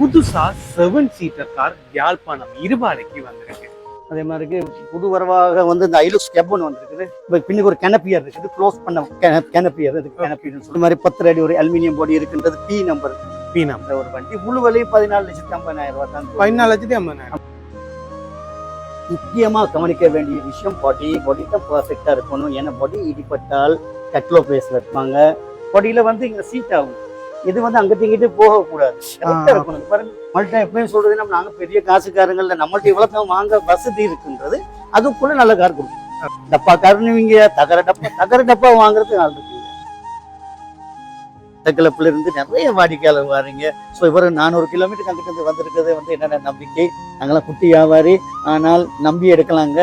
புதுசா 7 seater car Yazhpanam இருபாலைக்கு வந்திருக்கு. அதே மாதிரி புது வரவாக வந்து இந்த ஐலுக்ஸ் கேப்னு வந்திருக்குது. இப்போ பின்னுக்கு ஒரு கெனப்பியர் இருக்குது, க்ளோஸ் பண்ண கெனப்பியர். இது கெனப்பியர்னு சொல்ற மாதிரி 10 அடி ஒரு அலுமினியம் பாடி இருக்கின்றது. பி நம்பர் ஒரு வண்டி. முழு விலை 14,50,000 ரூபாய் தான். 14,50,000. முக்கியமா கவனிக்க வேண்டிய விஷயம் பாடி தான் பர்ஃபெக்டா இருக்கணும். ஏன்னா பாடி இடிப்பட்டால் கட்லோ பேஸ் வைப்பாங்க. பாடியில வந்து இங்க சீட் ஆகும். இது வந்து அங்கிட்ட இங்கிட்டு போகக்கூடாது. நம்மள்ட்ட எப்பயும் சொல்றது நாங்க பெரிய காசுக்காரங்கள்ல நம்மள்ட்ட இவ்வளவு வாங்க வசதி இருக்குன்றது அதுக்குள்ள நல்ல கார் கொடுக்கும். டப்பா காரணவங்க தகர டப்பா வாங்குறது ஆள் இருக்கு. கிளப்புல இருந்து நிறைய வாடிக்கையாளர் வாரீங்க. ஸோ இவர் 400 கிலோமீட்டருக்கு அங்கிட்ட இருந்து வந்திருக்கிறது வந்து என்னென்ன நம்பிக்கை. நாங்களாம் குட்டி வியாபாரி, ஆனால் நம்பி எடுக்கலாங்க.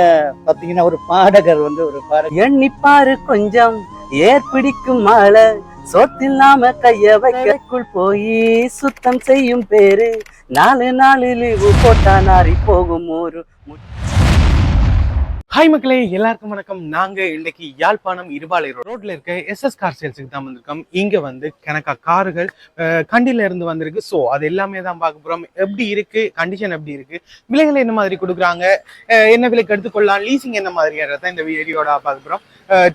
பார்த்தீங்கன்னா ஒரு பாடகர் வந்து ஒரு பாடகர் எண்ணிப்பாரு கொஞ்சம் ஏற்பிடிக்கும் மழை சோத்தில் நாம கைய வைக்குள் போய் சுத்தம் செய்யும் பேரு 4 நாள் லீவு போட்டா நாரி போகும் ஒரு. ஹாய் மக்களே, எல்லாருக்கும் வணக்கம். நாங்க இன்னைக்கு யாழ்ப்பாணம் இருபாலை ரோட்ல இருக்க SS கார் சேல்ஸுக்கு தான் வந்திருக்கோம். இங்க வந்து கணக்கா கார்கள் கண்டில இருந்து வந்திருக்கு. ஸோ அது எல்லாமே தான் பார்க்க போறோம். எப்படி இருக்கு, கண்டிஷன் எப்படி இருக்கு, விலைகளை என்ன மாதிரி கொடுக்குறாங்க, என்ன விலைக்கு எடுத்துக்கொள்ளலாம், லீசிங் என்ன மாதிரியானதான் இந்த வீடியோட பார்க்க போறோம்.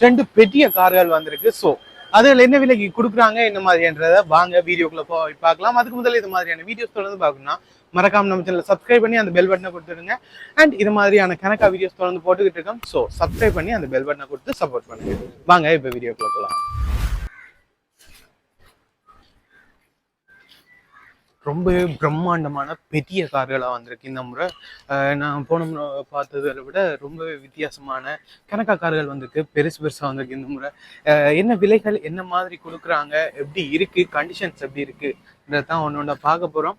2 பெரிய கார்கள் வந்திருக்கு. ஸோ அதில் என்ன விலைக்கு கொடுக்குறாங்க என்ன மாதிரின்றத வாங்க வீடியோக்குள்ள போய் பார்க்கலாம். அதுக்கு முதல்ல இது மாதிரியான வீடியோஸ் தொடர்ந்து பார்க்கணும்னா மறக்காம நம்ம சேனலை சப்ஸ்கிரைப் பண்ணி அந்த பெல் பட்டனை கொடுத்துருங்க. அண்ட் இது மாதிரியான கணக்கா வீடியோஸ் தொடர்ந்து போட்டுக்கிட்டு இருக்கோம். ஸோ சப்ஸ்கிரைப் பண்ணி அந்த பெல் பட்டனை கொடுத்து சப்போர்ட் பண்ணுங்க. வாங்க இப்போ வீடியோக்குள்ள போகலாம். ரொம்ப பிரம்மாண்டமான பெரிய கார்களாக வந்திருக்கு இந்த முறை. நான் போன முறை பார்த்ததை விட ரொம்பவே வித்தியாசமான கணக்கா கார்கள் வந்திருக்கு. பெருசாக வந்திருக்கு இந்த முறை. என்ன விலைகள் என்ன மாதிரி கொடுக்குறாங்க, எப்படி இருக்கு, கண்டிஷன்ஸ் எப்படி இருக்குன்றதான் ஒன்று பார்க்க போகிறோம்.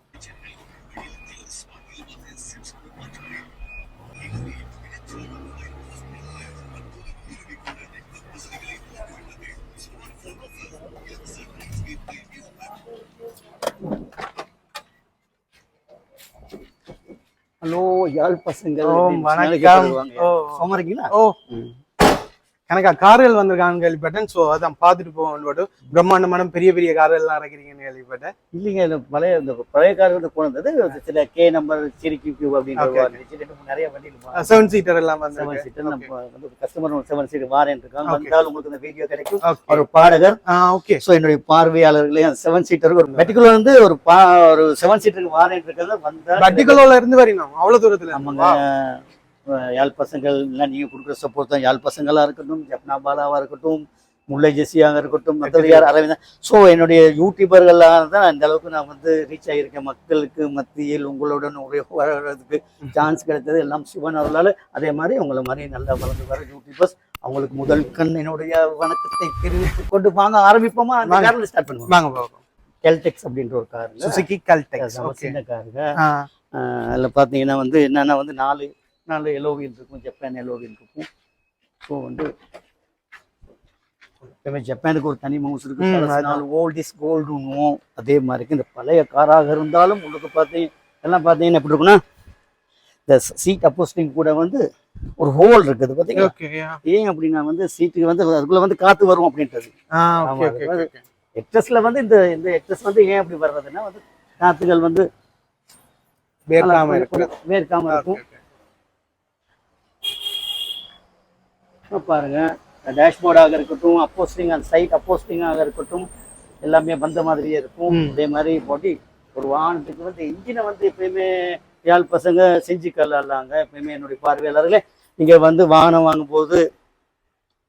ஹலோ யாழ் பசங்க, வணக்கம். கணக்கா கார்கள் வந்திருக்காங்க கேள்விப்பட்டேன். ஸோ அதான் பார்த்துட்டு போவோம். பிரம்மாண்டமான பெரிய பெரிய கார்கள் எல்லாம் இறக்கிறீங்கன்னு கேள்விப்பட்டேன். இல்லைங்க, இந்த பழைய கார் வந்து போனது சில கே நம்பர் சிரிக்கு அப்படின்ற நிறைய வண்டி 7 சீட்டர் எல்லாம் வந்து 7 சீட்டர் வந்து கஸ்டமர் 7 சீட்டர் வாரேன் இருக்காங்க. வந்தால் உங்களுக்கு இந்த வீடியோ கிடைக்கும். ஒரு பாடகர். ஓகே. ஸோ என்னுடைய பார்வையாளர்களே 7 சீட்டருக்கு ஒரு மெட்டிகுலர் வந்து ஒரு 7 சீட்டருக்கு வாரேன் இருக்கிறது வந்தால் மெட்டிகுலர்ல இருந்து வரணும் அவ்வளவு தூரத்துல. ஆமாங்க, யாழ் பசங்கள் எல்லாம் நீங்க கொடுக்குற சப்போர்ட் தான். யாழ் பசங்களா இருக்கட்டும், ஜப்னா பாலாவா இருக்கட்டும், முல்லை ஜெசியாக இருக்கட்டும், மற்றவர் அரவிந்தன். ஸோ என்னுடைய யூடியூபர்களாக தான் இந்த அளவுக்கு நான் வந்து ரீச் ஆகியிருக்கேன். மக்களுக்கு மத்தியில் உங்களுடன் வர்றதுக்கு சான்ஸ் கிடைத்தது எல்லாம் சிவன் அவர்களால். அதே மாதிரி உங்களை மாதிரி நல்லா வளர்ந்து வர யூடியூபர்ஸ் அவங்களுக்கு முதல் கண் என்னுடைய வணக்கத்தை தெரிவித்துக் கொண்டு வாங்க ஆரம்பிப்போமா. அந்த காரில் ஸ்டார்ட் பண்ணுவோம். வாங்க. கெல்டெக்ஸ் அப்படின்ற ஒரு கார், சுசுகி கெல்டெக்ஸ் சின்ன காருங்க. அதில் பார்த்தீங்கன்னா வந்து என்னன்னா வந்து 4 எலோவியல் இருக்கும், ஜப்பான் எலோவியல் இருக்கும். ஸோ வந்து ஜப்பானுக்கு ஒரு தனி மவுஸ் இருக்கு. 4 ஓல்ட் இஸ் கோல்டுன்னுவோம். அதே மாதிரிக்கு இந்த பழைய காராக இருந்தாலும் உங்களுக்கு எல்லாம் பார்த்தீங்கன்னா எப்படி இருக்குன்னா, இந்த சீட் அப்போஸ்டிங் கூட வந்து ஒரு ஹோல் இருக்குது பார்த்தீங்களா. ஏன் அப்படின்னா வந்து சீட்டுக்கு வந்து அதுக்குள்ள வந்து காற்று வரும் அப்படின்றது. எக்ட்ரஸ்ல வந்து இந்த எக்ட்ரஸ் வந்து ஏன் அப்படி வர்றதுன்னா வந்து காற்றுகள் வந்து வேர்க்காம இருக்கும். பாருங்க, டேஷ்போர்டாக இருக்கட்டும், அப்போஸ்டிங் அந்த சைட் அப்போஸ்டிங்காக இருக்கட்டும், எல்லாமே வந்த மாதிரியே இருக்கும். அதே மாதிரி பாடி ஒரு வாகனத்துக்கு வந்து இன்ஜினை வந்து எப்பயுமே யாழ் பசங்க செஞ்சு கல்லாங்க. எப்பயுமே என்னுடைய பார்வையாளர்களே, நீங்க வந்து வாகனம் வாங்கும்போது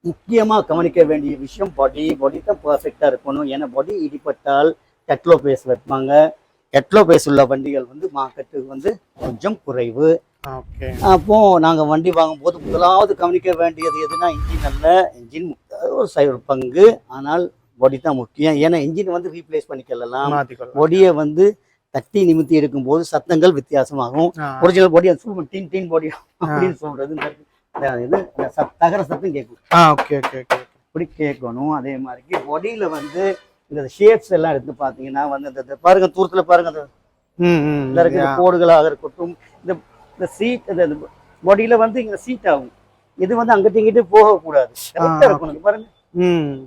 முக்கியமா கவனிக்க வேண்டிய விஷயம் பாடி தான் பர்ஃபெக்டா இருக்கணும். ஏன்னா பாடி இடிப்பட்டால் கட்லோ பேஸ் வைப்பாங்க. கட்லோ பேஸ் உள்ள வண்டிகள் வந்து மார்க்கெட்டுக்கு வந்து கொஞ்சம் குறைவு. அப்போ நாங்க வண்டி வாங்கும்போது முதலாவது கவனிக்க வேண்டியது எதுனா இன்ஜின் அல்ல. இன்ஜின் ஒரு பங்கு, ஆனால் பாடி தான் முக்கியம். ஏன்னா இன்ஜின் வந்து ரீப்ளேஸ் பண்ணிக்கலாம். பாடியை வந்து தட்டி நிமித்தி எடுக்கும் போது சத்தங்கள் வித்தியாசமாகும். ஒரிஜினல் பாடி அது டீன் பாடி அப்படின்னு சொல்றது இது தகர சத்தம் கேட்கும். இப்படி கேட்கணும். அதே மாதிரி பாடியில வந்து இந்த ஷேப்ஸ் எல்லாம் எடுத்து பாத்தீங்கன்னா வந்து இந்த பாருங்க, தூரத்துல பாருங்க, அந்த கோடுகளாக இருக்கட்டும், இந்த சீட் பாடியில வந்து இங்க சீட் ஆகும். இது வந்து அங்கிட்ட இங்கிட்டு போகக்கூடாது. பாருங்க,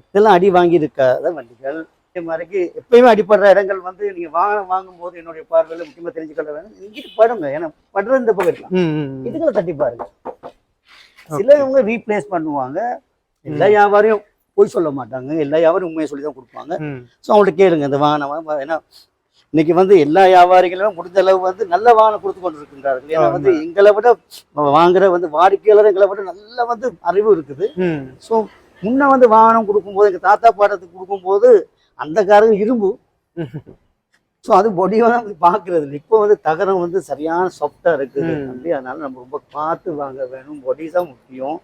இதெல்லாம் அடி வாங்கி இருக்காத வண்டிகள். அதே மாதிரிக்கு எப்பயுமே அடிப்படுற இடங்கள் வந்து நீங்க வாங்கும் போது என்னுடைய பார்வையில முக்கியமா தெரிஞ்சுக்கொள்ள வேணும், இங்கிட்டு படுங்க. ஏன்னா படுறது இந்த பக்கம் இருக்கலாம், இதுகளை தட்டி பாருங்க. சிலவங்க ரீப்ளேஸ் பண்ணுவாங்க. எல்லா வியாபாரியும் போய் சொல்ல மாட்டாங்க, எல்லா வியாபாரியும் உண்மையை சொல்லி தான் கொடுப்பாங்க. ஸோ அவங்கள்ட்ட கேளுங்க இந்த வாகனம். ஏன்னா இன்னைக்கு வந்து எல்லா வியாபாரிகளும் முடிஞ்ச அளவு வந்து நல்ல வாகனம் கொடுத்து கொண்டு இருக்கின்றார்கள். ஏன்னா வந்து எங்களை விட வாங்குற வந்து வாடிக்கையாளர் எங்களை விட நல்ல வந்து அறிவு இருக்குது. ஸோ முன்ன வந்து வாகனம் கொடுக்கும்போது எங்க தாத்தா பாடத்துக்கு கொடுக்கும்போது அந்த காரங்க இரும்பு, ஸோ அது பொடியெல்லாம் பார்க்கறது இல்லை. இப்போ வந்து தகரம் வந்து சரியான சாஃப்டா இருக்குது அப்படி. அதனால நம்ம ரொம்ப பார்த்து வாங்க வேணும். பொடி தான் முக்கியம்.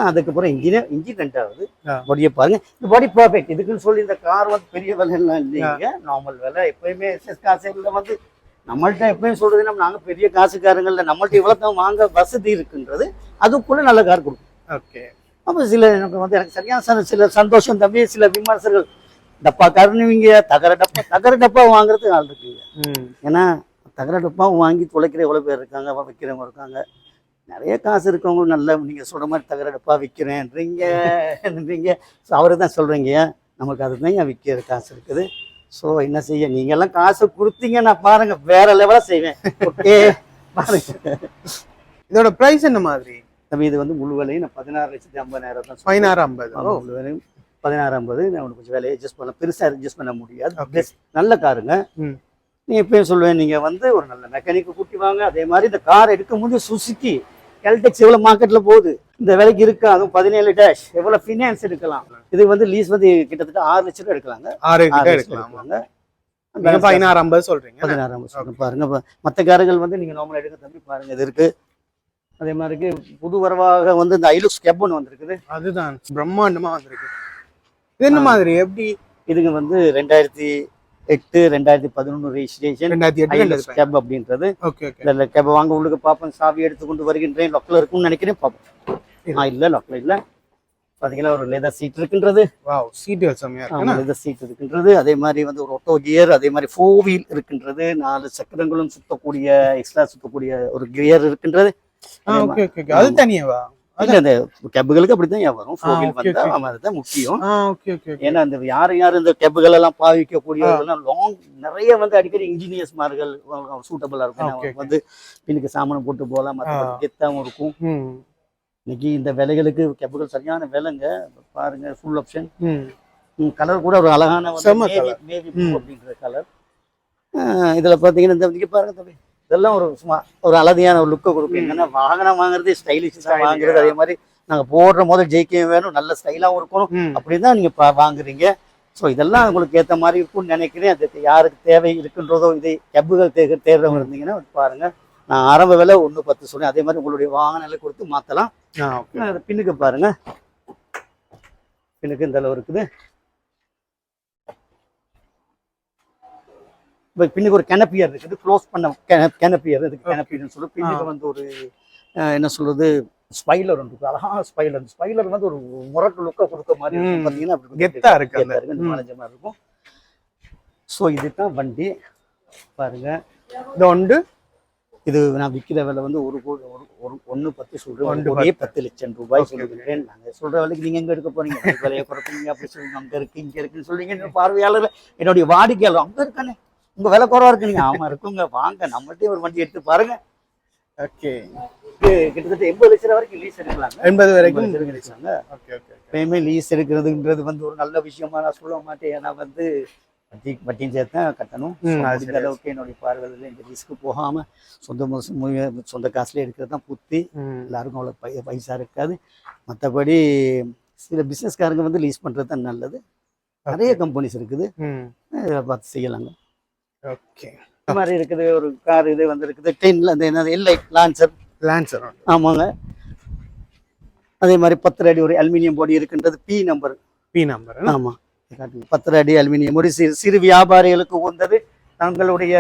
அதுக்கப்புறம் இன்ஜின் ரெண்டாவது. பொடியை பாருங்க, இந்த பொடி பர்ஃபெக்ட். இதுக்குன்னு சொல்லி இந்த கார் வந்து பெரிய விலை எல்லாம் இல்லைங்க, நார்மல் விலை. எப்பயுமே எஸ்எஸ் காசுல வந்து நம்மள்ட்ட எப்பயும் சொல்றது நம்ம நாங்கள் பெரிய காசுக்காரங்கள்ல நம்மள்ட்ட இவ்வளோ தான் வாங்க வசதி இருக்குன்றது, அதுக்குள்ள நல்ல கார் கொடுக்கும். ஓகே. அப்போ சில எனக்கு வந்து எனக்கு சரியான சில சந்தோஷம் தம்பி. சில விமர்சகர்கள் டப்பா கருணுவீங்க, தகர டப்பா வாங்குறதுக்கு ஆள் இருக்குங்க. ஏன்னா தகர டப்பா வாங்கி தொலைக்கிற எவ்வளோ பேர் இருக்காங்க, விற்கிறவங்க இருக்காங்க. நிறைய காசு இருக்கவங்க நல்ல நீங்கள் சொல்கிற மாதிரி தகர டப்பா விற்கிறேன்றீங்க. ஸோ அவரு தான் சொல்கிறீங்க, நமக்கு அதுதான் ஏன் விற்கிற காசு இருக்குது. ஸோ என்ன செய்ய, நீங்கள்லாம் காசு கொடுத்தீங்க, நான் பாருங்க வேற லெவலாக செய்வேன். ஓகே பாருங்க. இதோட ப்ரைஸ் என்ன மாதிரி? தம்பி இது வந்து முழு விலையும் நான் 16,50,000 தான். 16,50,000 முழு விலையும் 16,50,000. நான் உனக்கு கொஞ்சம் விலையை அட்ஜஸ்ட் பண்ண, பெருசாக அட்ஜஸ்ட் பண்ண முடியாது. நல்ல காருங்க. நீ எப்பயும் சொல்லுவேன், நீங்க வந்து ஒரு நல்ல மெக்கானிக்கு கூட்டி வாங்க. அதே மாதிரி இந்த கார் எடுக்கும் போது சுசுக்கி கேல்டெக்ஸ் எவ்வளவு மார்க்கெட்ல போகுது, இந்த விலைக்கு இருக்கா? அதுவும் 17 டேஷ் எவ்வளவு ஃபினான்ஸ் எடுக்கலாம். இது வந்து லீஸ் வந்து கிட்டத்தட்ட 6 லட்சம் ரூபாய் எடுக்கலாங்க. 6 எடுக்கலாம். 16,50,000 சொல்றீங்க. 16,50,000 பாருங்க. மற்ற கார்கள் வந்து நீங்க நார்மலா எடுக்க தம்பி பாருங்க, இது இருக்கு. அதே மாதிரி புது வரவாக வந்து இந்த ஐலுக்ஸ் கேப் ஒன்று வந்திருக்குது. அதுதான் பிரம்மாண்டமா வந்திருக்கு. இது என்ன மாதிரி எப்படி? இதுங்க வந்து 2008 2011 ரெஜிஸ்ட்ரேஷன் 2008 கேப் அப்படின்றது. இந்த கேப் வாங்க உள்ளுக்கு பார்ப்போம். சாவி எடுத்துக்கொண்டு வருகின்றேன். லொக்கில் இருக்கும்னு நினைக்கிறேன், பார்ப்போம். இல்லை லொக்கில் இல்லை. பார்த்தீங்கன்னா ஒரு லெதர் சீட் இருக்கின்றது. லெதர் சீட் இருக்கின்றது. அதே மாதிரி வந்து ஒரு ஒட்டோ கியர், அதே மாதிரி 4 வீல் இருக்கின்றது. 4 சக்கரங்களும் சுத்தக்கூடிய, எக்ஸ்ட்ரா சுத்தக்கூடிய ஒரு கியர் இருக்கின்றது. அது தனியாவா? இல்ல இந்த கேபுகளுக்கு அப்படித்தான் வரும். 4 வீல் வந்தா அதுதான் முக்கியம். ஏன்னா இந்த யார் இந்த கேபுகள் எல்லாம் பாவிக்கக்கூடியவர்கள் லாங் நிறைய வந்து அடிக்கடி இன்ஜினியர்ஸ்மார்கள் சூட்டபிளா இருக்கும். வந்து பின்னுக்கு சாமானம் போட்டு போகலாம், கெத்தாவும் இருக்கும். இன்னைக்கு இந்த விலைகளுக்கு கேபுகள் சரியான விலைங்க. பாருங்க ஃபுல் ஆப்ஷன். கலர் கூட ஒரு அழகான நேவி ப்ளூ அப்படின்ற கலர். இதுல பாத்தீங்கன்னா இந்த பாருங்க தம்பி, இதெல்லாம் ஒரு சும்மா ஒரு அழகான ஒரு லுக்கை கொடுக்கும். என்னன்னா வாகனம் வாங்குறது ஸ்டைலிஷா வாங்குறது. அதே மாதிரி நாங்க போடுற முதல் ஜெயிக்கவும் வேணும், நல்ல ஸ்டைலாகவும் இருக்கணும். அப்படிதான் நீங்க வாங்குறீங்க. ஸோ இதெல்லாம் உங்களுக்கு ஏற்ற மாதிரி இருக்கும்னு நினைக்கிறேன். அதுக்கு யாருக்கு தேவை இருக்குன்றதோ இதை கேபுகள் தேடுறவங்க இருந்தீங்கன்னா பாருங்க. நான் ஆரம்ப விலை 1.10 சொன்னேன். அதே மாதிரி உங்களுடைய வாகனம் கொடுத்து மாத்தலாம். பின்னுக்கு பாருங்க, பின்னுக்கு இந்த அளவு இருக்குது. பின்னுக்கு ஒரு கெனப்பியர் இருக்குது, க்ளோஸ் பண்ண கெனப்பியர். இதுக்கு கெனப்பியர்னு சொல்லி பின்னுக்கு வந்து ஒரு என்ன சொல்றது, ஸ்பைலர் ஒன்று இருக்கு. அழகான ஸ்பைலர். ஸ்பைலர் வந்து ஒரு முரட்டு லுக்கை கொடுக்க மாதிரி இருக்கும். பார்த்தீங்கன்னா கெத்தா இருக்கு, மலைஞ்ச மாதிரி இருக்கும். ஸோ இதுதான் வண்டி பாருங்க. இந்த ஒன்று இது நான் விற்கிற விலை வந்து 1.10 சொல்றேன். 10 லட்சம் ரூபாய் சொல்லுகிறேன். நாங்கள் சொல்ற விலைக்கு நீங்க எங்க எடுக்க போறீங்க? விலையை குறைப்பீங்க அப்படி சொல்லுங்க. அங்க இருக்கு இங்க இருக்குன்னு சொல்றீங்க. பார்வையாளர் என்னுடைய வாடிக்கையாளர் அங்க இருக்கானே, உங்க விலை குறவா இருக்கு. நீங்க ஆமா இருக்குங்க, வாங்க நம்மள்ட்டே ஒரு வண்டி எடுத்து பாருங்க. ஓகே, கிட்டத்தட்ட 80 லட்சம் ரூபாய் வரைக்கும் லீஸ் எடுக்கலாங்க. 80 வரைக்கும் எடுக்கலாங்க. எப்பயுமே லீஸ் எடுக்கிறதுன்றது வந்து ஒரு நல்ல விஷயமா நான் சொல்ல மாட்டேன். ஏன்னா வந்து வட்டியும் சேர்த்து கட்டணும். அந்த அளவுக்கு என்னுடைய பார்வையில் இந்த ரிஸ்க்கு போகாம சொந்த காசுல எடுக்கிறது தான் புத்தி. எல்லாருக்கும் அவ்வளோ பைசா இருக்காது. மற்றபடி சில பிஸ்னஸ்காரங்க வந்து லீஸ் பண்றது தான் நல்லது. நிறைய கம்பெனிஸ் இருக்குது, இதில் பார்த்து செய்யலாங்க. ஓகே, இந்த மாதிரி இருக்குது. ஒரு கார் இது வந்து இருக்குது 10 அந்த என்ன எல்லைட் லான்சர். ஆமாங்க. அதே மாதிரி 10 அடி ஒரு அலுமினியம் பாடி இருக்கின்றது. B number. ஆமா, 10 அடி அலுமினியம். ஒரு சிறு வியாபாரிகளுக்கு உகந்தது. தங்களுடைய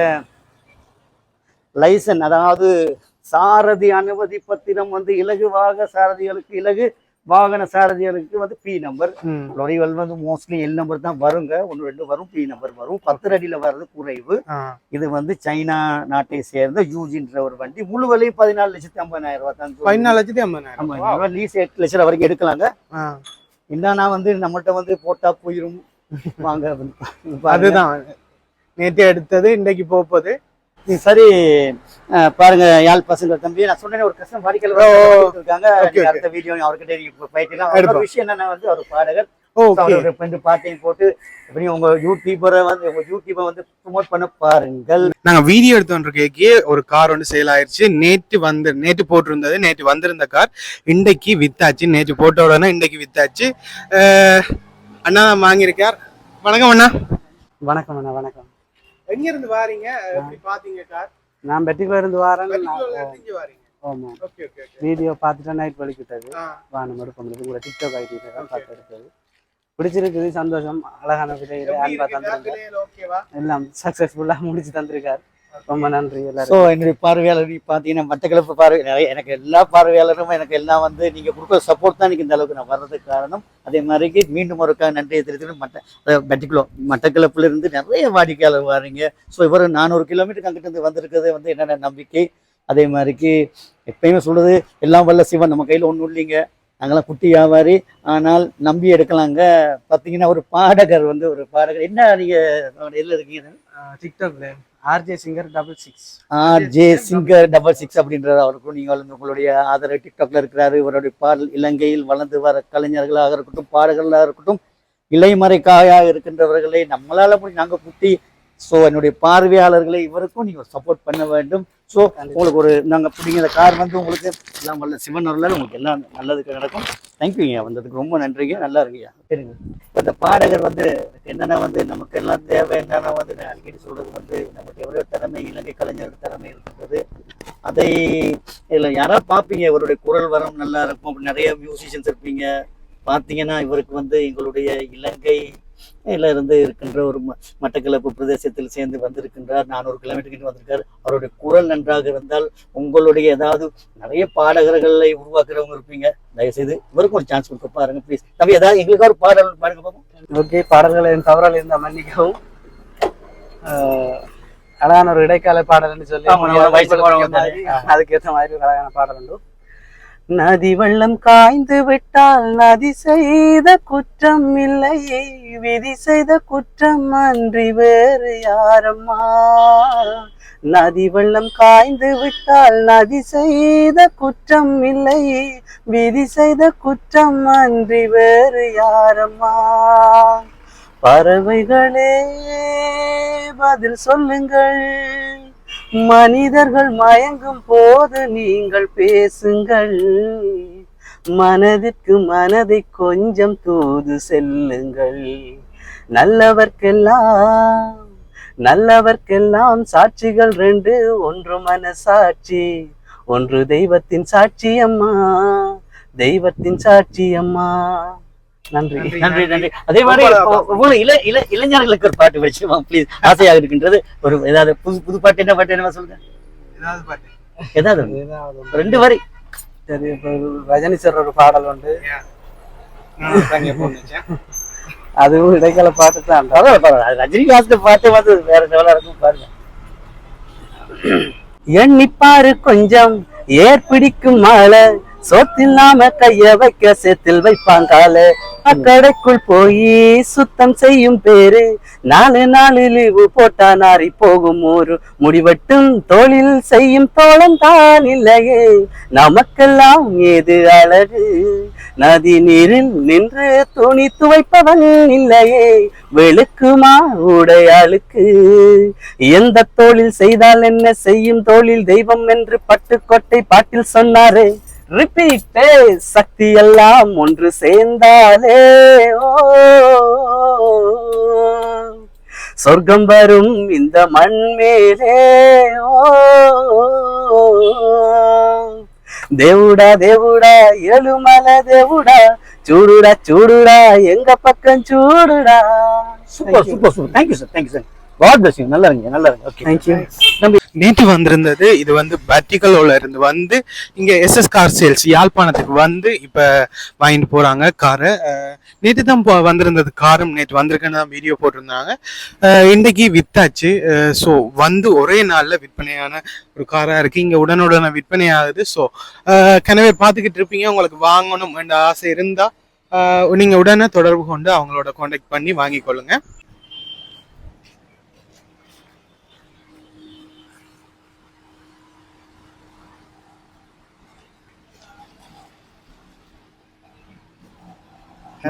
லைசன், அதாவது சாரதி அனுமதி பத்திரம் வந்து இலகுவாக சாரதிகளுக்கு, இலகு வாகன சாரதிகளுக்கு வந்து பி நம்பர். லொரிகள் வந்து மோஸ்ட்லி எல் நம்பர் தான் வருங்க. 1-2 வரும், பி நம்பர் வரும். 10 அடியில வர்றது குறைவு. இது வந்து சைனா நாட்டை சேர்ந்த யூஜின்ற ஒரு வண்டி. முழு விலையும் 14,50,000 ரூபாய் தான். 14,50,000 லீஸ் 8 லட்சம் வரைக்கும் எடுக்கலாங்க. என்னன்னா வந்து நம்மள்ட்ட வந்து போட்டா போயிரும், வாங்க அதுதான் நேற்று எடுத்தது இன்றைக்கு போகுது. சரி பாருங்க யாழ் பசங்க தம்பி, நான் சொன்னேன் ஒரு கஷ்டம் வாடிக்கையாளர் இருக்காங்க. அடுத்த வீடியோ அவர்கிட்ட நீங்க போயிட்டு விஷயம் என்னன்னா வந்து அவர் பாடகர் பாட்டையும் போட்டு உங்க யூடியூபரை வந்து உங்க யூடியூபை வந்து ப்ரொமோட் பண்ண பாருங்கள். நாங்க வீடியோ எடுத்தோன்றக்கே ஒரு கார் வந்து சேல் ஆயிடுச்சு. நேற்று போட்டிருந்தது, நேற்று வந்திருந்த கார் இன்றைக்கு வித்தாச்சு. நேற்று போட்ட உடனே இன்றைக்கு வித்தாச்சு. அண்ணா வாங்கியிருக்கார். வணக்கம் அண்ணா. வணக்கம் அண்ணா. வணக்கம். எங்க இருந்து வாரீங்க? எப்படி பாத்தீங்க கார்? நான் பெட்டிக்குள்ள இருந்து வாரேன். ஆமா. Okay okay okay. வீடியோ பார்த்துட்டு நைட் வலிக்கிட்டது. வானம் எடுப்பது உங்களை டிக்டாக் ஐடியில தான் பார்த்து எடுத்தது. பிடிச்சிருக்குது, சந்தோஷம். அழகான விலையில அன்பா தந்திருக்காரு. எல்லாம் சக்சஸ்ஃபுல்லா முடிச்சு தந்திருக்காரு. ரொம்ப நன்றி எல்லாரும். ஸோ என்னுடைய பார்வையாளர் பார்த்தீங்கன்னா மட்டக்களப்பு பார்வையாளர் எனக்கு எல்லா பார்வையாளரும் எனக்கு எல்லாம் வந்து நீங்க கொடுக்குற சப்போர்ட் தான் எனக்கு இந்த அளவுக்கு நான் வர்றதுக்கு காரணம். அதே மாதிரிக்கு மீண்டும் ஒருக்கா நன்றியை தெரிவித்து மட்டக்களப்புல இருந்து நிறைய வாடிக்கையாளர் வாரீங்க. ஸோ இவர் 400 கிலோமீட்டருக்கு அங்கிட்டு இருந்து வந்திருக்கிறது வந்து என்னென்ன நம்பிக்கை. அதே மாதிரிக்கு எப்பயுமே சொல்றது எல்லாம் வல்ல சிவன் நம்ம கையில் ஒன்றும் இல்லைங்க. நாங்களாம் குட்டி வியாபாரி, ஆனால் நம்பி எடுக்கலாங்க. பார்த்தீங்கன்னா ஒரு பாடகர் என்ன நீங்க எதில் இருக்கீங்க? டிக்டாக்ல ஆர்ஜே சிங்கர் 66 அப்படின்றது அவருக்கும் நீங்கள் உங்களுடைய ஆதரவு டிக்டாக்ல இருக்கிறாரு. இவருடைய பாடல் இலங்கையில் வளர்ந்து வர கலைஞர்களாக இருக்கட்டும், பாடகர்களாக இருக்கட்டும், இலைமறைக்காயாக இருக்கின்றவர்களை நம்மளால நாங்கள் குட்டி. ஸோ என்னுடைய பார்வையாளர்களை இவருக்கும் நீங்கள் சப்போர்ட் பண்ண வேண்டும். ஸோ உங்களுக்கு ஒரு நாங்கள் பிடிங்கிற கார் வந்து உங்களுக்கு எல்லாம் வல்ல சிவன் அருளால் உங்களுக்கு எல்லாம் நல்லதுக்கு நடக்கும். தேங்க்யூங்க, வந்ததுக்கு ரொம்ப நன்றிங்க. நல்லா இருக்குங்க. சரிங்க. இந்த பாடகர் வந்து என்னென்ன வந்து நமக்கு எல்லாம் தேவை என்னென்ன வந்து நான் அடிக்கடி சொல்றது வந்து நமக்கு எவ்வளோ திறமை, இலங்கை கலைஞர் திறமை இருக்கின்றது. அதை இல்லை யாராவது பார்ப்பீங்க, இவருடைய குரல் வரம் நல்லா இருக்கும். அப்படி நிறைய மியூசிஷியன்ஸ் இருப்பீங்க. பார்த்தீங்கன்னா இவருக்கு வந்து எங்களுடைய இலங்கை இருந்து இருக்கின்ற ஒரு மட்டக்களப்பு பிரதேசத்தில் சேர்ந்து வந்திருக்கின்றார். 400 கிலோமீட்டர் வந்திருக்காரு. அவருடைய குரல் நன்றாக இருந்தால் உங்களுடைய ஏதாவது நிறைய பாடகர்களை உருவாக்குறவங்க இருப்பீங்க. தயவுசெய்து இவருக்கும் ஒரு சான்ஸ் கொடுக்க பாருங்க ப்ளீஸ். தம்பி ஏதாவது எங்களுக்கு ஒரு பாடல் பாருங்க பார்ப்போம். ஓகே, பாடல்கள் என் தவறால் இருந்தால் மன்னிக்கவும். அழகான ஒரு இடைக்கால பாடல்னு சொல்லி அதுக்கேற்ற மாதிரி ஒரு அழகான பாடல் உண்டு. நதி வெள்ளம் காய்ந்து விட்டால் நதி செய்த குற்றம் இல்லையே, விதி செய்த குற்றம் அன்றி வேறு யாரம்மா. நதி வெள்ளம் காய்ந்து விட்டால் நதி செய்த குற்றம் இல்லையே, விதி செய்த குற்றம் அன்றி வேறு யாரம்மா. பறவைகளே பதில் சொல்லுங்கள், மனிதர்கள் மயங்கும் போது நீங்கள் பேசுங்கள். மனதிற்கு மனதை கொஞ்சம் தூது செல்லுங்கள். நல்லவர்க்கெல்லாம் சாட்சிகள் 2, ஒன்று மனசாட்சி, ஒன்று தெய்வத்தின் சாட்சி அம்மா, தெய்வத்தின் சாட்சி அம்மா. நன்றி நன்றி நன்றி. அதே மாதிரி இளைஞர்களுக்கு ஒரு பாட்டு வச்சுமா ப்ளீஸ், ஆசையாக இருக்கின்றது. ஒரு ஏதாவது புது பாட்டு, என்ன பாட்டு என்ன சொல்லுங்க, ஏதாவது 2 வரி. சரி, இப்போ ரஜினி சார் ஒரு பாடல் உண்டு, அதுவும் இடைக்கால பாட்டு தான். ரஜினிகாந்த் பாட்டு வந்து வேற லெவலா இருக்கும் பாருங்க. எண்ணிப்பாரு கொஞ்சம் ஏற்பிடிக்கும் மழை, சோத்தில் நாம கைய வைக்க சேத்தில் வைப்பாங்கால. அக்கடைக்குள் போய் சுத்தம் செய்யும் பேரு, 4 லீவு போட்டா நாரி போகும் ஊரு. முடிவெட்டும் தொழில் செய்யும் தோழன் தான் இல்லையே, நமக்கெல்லாம் ஏது அழகு. நதி நீரில் நின்று துணி துவைப்பவன் இல்லையே, வெளுக்குமா உடையாளுக்கு. எந்த தொழில் செய்தால் என்ன, செய்யும் தொழில் தெய்வம் என்று பட்டுக்கோட்டை பாட்டில் சொன்னாரே. ரிப்பீட்டே, சக்தி எல்லாம் ஒன்று சேர்ந்தாலே சொர்க்கம் வரும் இந்த மண் மேலே. தேவுடா தேவுடா ஏழுமலை தேவுடா, சூடுடா சூடுடா எங்க பக்கம் சூடுடா. Super super super. Thank you sir, thank you sir. God bless you. நல்லா இருங்க, நல்லா இருங்க. Okay, thank you. நேற்று வந்திருந்தது இது வந்து பர்டிகலோல இருந்து வந்து இங்க SS கார் சேல்ஸ் யாழ்ப்பாணத்துக்கு வந்து இப்ப வாங்கிட்டு போறாங்க காரை. நேற்று தான் வந்திருந்தது காரும், நேற்று வந்திருக்குன்னு தான் வீடியோ போட்டிருந்தாங்க. இன்றைக்கு வித்தாச்சு. ஸோ வந்து ஒரே நாளில் விற்பனையான ஒரு காராக இருக்கு. இங்கே உடனுடனே விற்பனை ஆகுது. ஸோ கனவே பார்த்துக்கிட்டு இருப்பீங்க. உங்களுக்கு வாங்கணும் என்ற ஆசை இருந்தால் நீங்க உடனே தொடர்பு கொண்டு அவங்களோட காண்டாக்ட் பண்ணி வாங்கிக் கொள்ளுங்க.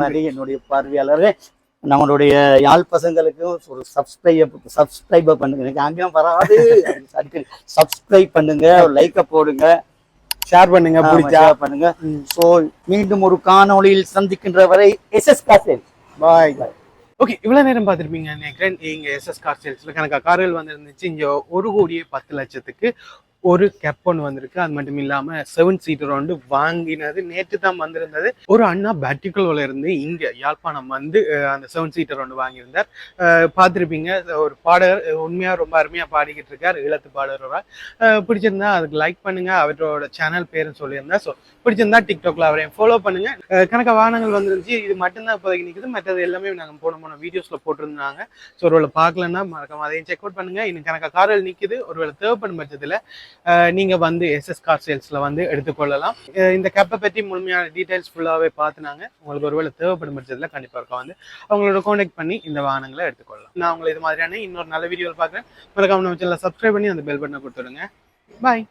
மாதிரி என்னுடைய பார்வையாளரே நம்மளுடைய யாழ் பசங்களுக்கும் ஒரு சப்ஸ்கிரைபர் பண்ணுங்க. எனக்கு அங்கேயும் வராது. சப்ஸ்கிரைப் பண்ணுங்க, ஒரு லைக்கை போடுங்க, ஷேர் பண்ணுங்க, பிடிச்சா பண்ணுங்க. ஸோ மீண்டும் ஒரு காணொளியில் சந்திக்கின்ற வரை எஸ்எஸ் கார் சேல்ஸ். பாய் பாய். ஓகே, இவ்வளவு நேரம் பார்த்துருப்பீங்க நினைக்கிறேன். இங்க எஸ்எஸ் கார் சேல்ஸ்ல கணக்கா கார்கள் வந்து இருந்துச்சு. இங்க 1,10,00,000க்கு ஒரு கேப் ஒன்று வந்திருக்கு. அது மட்டும் இல்லாம 7 சீட்டர் வந்து வாங்கினது நேற்று தான் வந்திருந்தது. ஒரு அண்ணா பேட்டிக்குள்ள இருந்து இங்க யாழ்ப்பாணம் வந்து அந்த 7 சீட்டர் ஒன்று வாங்கியிருந்தார். பார்த்துருப்பீங்க. ஒரு பாடகர் உண்மையா ரொம்ப அருமையா பாடிக்கிட்டு இருக்கார், ஈழத்து பாடகரோட. பிடிச்சிருந்தா அதுக்கு லைக் பண்ணுங்க. அவரோட சேனல் பேருன்னு சொல்லியிருந்தா. ஸோ பிடிச்சிருந்தா டிக்டாக்ல அவரையும் ஃபாலோ பண்ணுங்க. கணக்க வாகனங்கள் வந்துருந்துச்சு. இது மட்டும்தான் இப்போதைக்கு நிற்குது. மற்றது எல்லாமே நாங்கள் போன வீடியோஸ்ல போட்டிருந்தாங்க. ஸோ ஒருவேளை பார்க்கலன்னா மறக்காம அதையும் செக் அவுட் பண்ணுங்க. இன்னும் கணக்க கார்கள் நிற்குது. ஒருவேளை தேவைப்படும் பட்சத்தில் நீங்க வந்து எஸ்எஸ் கார் சேல்ஸ்ல வந்து எடுத்துக்கொள்ளலாம். இந்த கேப்பை பற்றி முழுமையான டீடைல்ஸ் ஃபுல்லாவே பார்த்துனாங்க. உங்களுக்கு ஒருவேளை தேவைப்படும் பட்சத்தில் கண்டிப்பா இருக்க வந்து அவங்களோட கான்டாக்ட் பண்ணி இந்த வாகனங்களை எடுத்துக்கொள்ளலாம். நான் உங்களை இது மாதிரியான இன்னொரு நல்ல வீடியோவில் பார்க்குறேன். மறக்காம நம்ம சேனலை சப்ஸ்கிரைப் பண்ணி அந்த பெல் பட்டனை கொடுத்துடுங்க. பாய்.